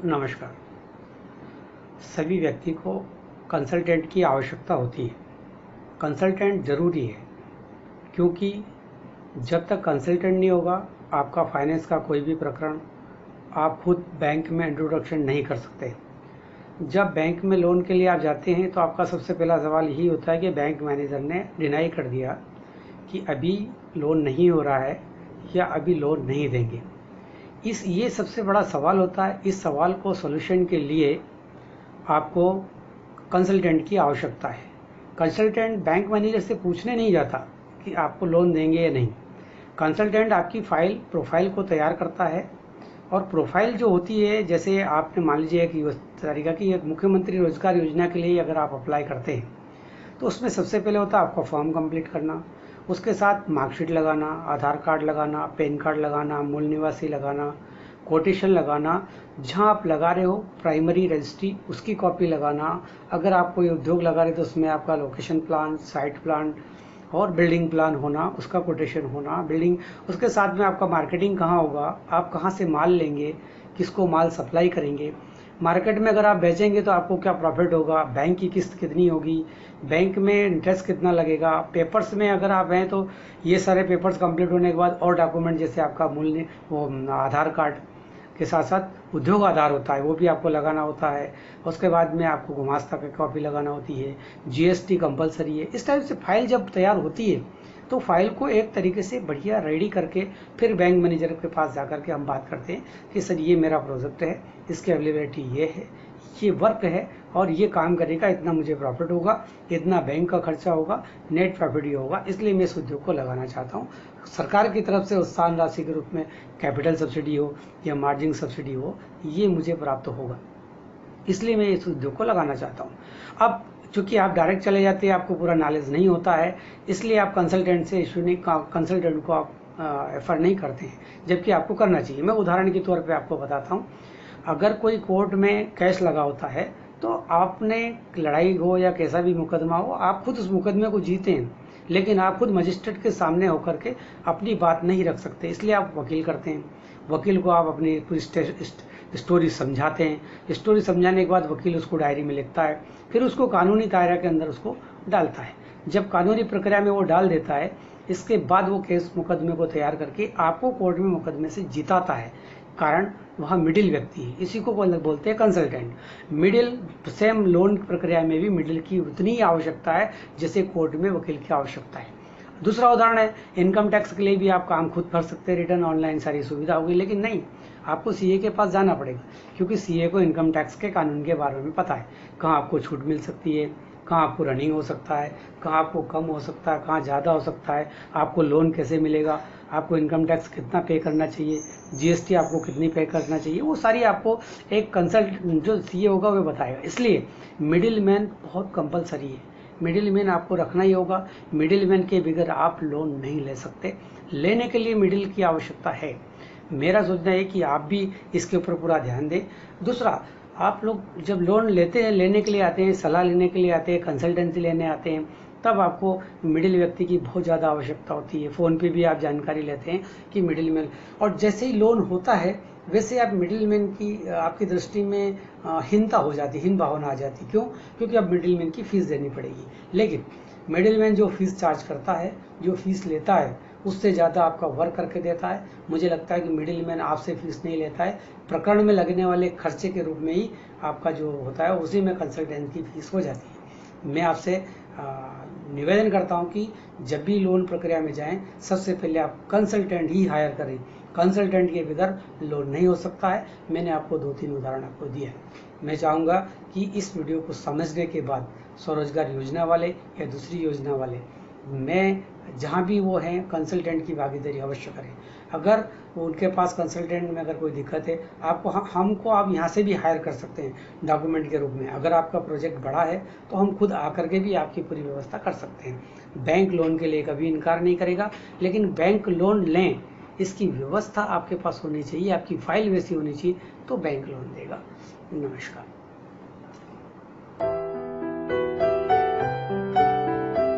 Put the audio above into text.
नमस्कार। सभी व्यक्ति को कंसल्टेंट की आवश्यकता होती है। कंसल्टेंट ज़रूरी है क्योंकि जब तक कंसल्टेंट नहीं होगा आपका फाइनेंस का कोई भी प्रकरण आप खुद बैंक में इंट्रोडक्शन नहीं कर सकते। जब बैंक में लोन के लिए आप जाते हैं तो आपका सबसे पहला सवाल यही होता है कि बैंक मैनेजर ने डिनाई कर दिया कि अभी लोन नहीं हो रहा है या अभी लोन नहीं देंगे। ये सबसे बड़ा सवाल होता है। इस सवाल को सॉल्यूशन के लिए आपको कंसल्टेंट की आवश्यकता है। कंसल्टेंट बैंक मैनेजर से पूछने नहीं जाता कि आपको लोन देंगे या नहीं। कंसल्टेंट आपकी प्रोफाइल को तैयार करता है और प्रोफाइल जो होती है, जैसे आपने मान लीजिए एक तरीका की एक मुख्यमंत्री रोजगार योजना के लिए अगर आप अप्लाई करते हैं तो उसमें सबसे पहले होता है आपका फॉर्म कंप्लीट करना, उसके साथ मार्कशीट लगाना, आधार कार्ड लगाना, पैन कार्ड लगाना, मूल निवासी लगाना, कोटेशन लगाना, जहां आप लगा रहे हो प्राइमरी रजिस्ट्री उसकी कॉपी लगाना, अगर आप कोई उद्योग लगा रहे तो उसमें आपका लोकेशन प्लान, साइट प्लान और बिल्डिंग प्लान होना, उसका कोटेशन होना, बिल्डिंग, उसके साथ में आपका मार्केटिंग कहाँ होगा, आप कहाँ से माल लेंगे, किसको माल सप्लाई करेंगे, मार्केट में अगर आप बेचेंगे तो आपको क्या प्रॉफिट होगा, बैंक की किस्त कितनी होगी, बैंक में इंटरेस्ट कितना लगेगा, पेपर्स में अगर आप हैं तो ये सारे पेपर्स कंप्लीट होने के बाद और डॉक्यूमेंट जैसे आपका मूल्य वो आधार कार्ड के साथ साथ उद्योग आधार होता है वो भी आपको लगाना होता है। उसके बाद में आपको गुमास्ता की कॉपी लगाना होती है, जीएसटी कंपलसरी है। इस टाइप से फाइल जब तैयार होती है तो फाइल को एक तरीके से बढ़िया रेडी करके फिर बैंक मैनेजर के पास जाकर के हम बात करते हैं कि सर ये मेरा प्रोजेक्ट है, इसकी अवेलेबिलिटी ये है, ये वर्क है और ये काम करेगा, इतना मुझे प्रॉफिट होगा, इतना बैंक का खर्चा होगा, नेट प्रॉफिट ये होगा, इसलिए मैं इस उद्योग को लगाना चाहता हूँ। सरकार की तरफ से उत्साहन राशि के रूप में कैपिटल सब्सिडी हो या मार्जिन सब्सिडी हो, ये मुझे प्राप्त होगा, इसलिए मैं इस उद्योग को लगाना चाहता हूँ। अब चूंकि आप डायरेक्ट चले जाते हैं, आपको पूरा नॉलेज नहीं होता है, इसलिए आप कंसल्टेंट से इशू नहीं, कंसल्टेंट को आप एफर्ट नहीं करते हैं, जबकि आपको करना चाहिए। मैं उदाहरण के तौर पे आपको बताता हूँ। अगर कोई कोर्ट में केस लगा होता है तो आपने लड़ाई हो या कैसा भी मुकदमा हो, आप खुद उस मुकदमे को जीते हैं, लेकिन आप खुद मजिस्ट्रेट के सामने होकर के अपनी बात नहीं रख सकते, इसलिए आप वकील करते हैं। वकील को आप अपनी पूरी स्टोरी समझाते हैं। स्टोरी समझाने के बाद वकील उसको डायरी में लिखता है, फिर उसको कानूनी दायरा के अंदर उसको डालता है। जब कानूनी प्रक्रिया में वो डाल देता है, इसके बाद वो केस मुकदमे को तैयार करके आपको कोर्ट में मुकदमे से जिताता है। कारण वह मिडिल व्यक्ति है, इसी को बोलते हैं कंसल्टेंट। मिडिल सेम लोन प्रक्रिया में भी मिडिल की उतनी आवश्यकता है जैसे कोर्ट में वकील की आवश्यकता है। दूसरा उदाहरण है, इनकम टैक्स के लिए भी आप काम खुद भर सकते हैं, रिटर्न ऑनलाइन सारी सुविधा होगी, लेकिन नहीं, आपको सीए के पास जाना पड़ेगा, क्योंकि सीए को इनकम टैक्स के कानून के बारे में पता है, कहाँ आपको छूट मिल सकती है, कहाँ आपको रनिंग हो सकता है, कहाँ आपको कम हो सकता है, कहाँ ज़्यादा हो सकता है, आपको लोन कैसे मिलेगा, आपको इनकम टैक्स कितना पे करना चाहिए, जीएसटी आपको कितनी पे करना चाहिए, वो सारी आपको एक कंसल्ट जो सीए होगा वो बताएगा। इसलिए मिडिल मैन बहुत कंपलसरी है, मिडिल मैन आपको रखना ही होगा। मिडिल मैन के बगैर आप लोन नहीं ले सकते, लेने के लिए मिडिल की आवश्यकता है। मेरा सोचना है कि आप भी इसके ऊपर पूरा ध्यान दें। दूसरा, आप लोग जब लोन लेते हैं, लेने के लिए आते हैं, सलाह लेने के लिए आते हैं, कंसल्टेंसी लेने आते हैं, तब आपको मिडिल व्यक्ति की बहुत ज़्यादा आवश्यकता होती है। फ़ोन पे भी आप जानकारी लेते हैं कि मिडिल मैन, और जैसे ही लोन होता है वैसे आप मिडिल मैन की आपकी दृष्टि में हीनता हो जाती, हीन भावना आ जाती। क्यों? क्योंकि अब मिडिल मैन की फीस देनी पड़ेगी। लेकिन मिडिल मैन जो फीस चार्ज करता है, जो फीस लेता है, उससे ज़्यादा आपका वर्क करके देता है। मुझे लगता है कि मिडिल मैन आपसे फीस नहीं लेता है, प्रकरण में लगने वाले खर्चे के रूप में ही आपका जो होता है उसी में कंसल्टेंट की फीस हो जाती है। मैं आपसे निवेदन करता हूं कि जब भी लोन प्रक्रिया में जाएं, सबसे पहले आप कंसल्टेंट ही हायर करें। कंसल्टेंट के बगैर लोन नहीं हो सकता है। मैंने आपको 2-3 उदाहरण आपको दिए हैं। मैं चाहूँगा कि इस वीडियो को समझने के बाद स्वरोजगार योजना वाले या दूसरी योजना वाले, मैं जहाँ भी वो हैं, कंसल्टेंट की भागीदारी अवश्य करें। अगर उनके पास कंसल्टेंट में अगर कोई दिक्कत है, हमको आप यहाँ से भी हायर कर सकते हैं डॉक्यूमेंट के रूप में। अगर आपका प्रोजेक्ट बड़ा है तो हम खुद आकर के भी आपकी पूरी व्यवस्था कर सकते हैं। बैंक लोन के लिए कभी इनकार नहीं करेगा, लेकिन बैंक लोन लें, इसकी व्यवस्था आपके पास होनी चाहिए, आपकी फाइल वैसी होनी चाहिए तो बैंक लोन देगा। नमस्कार।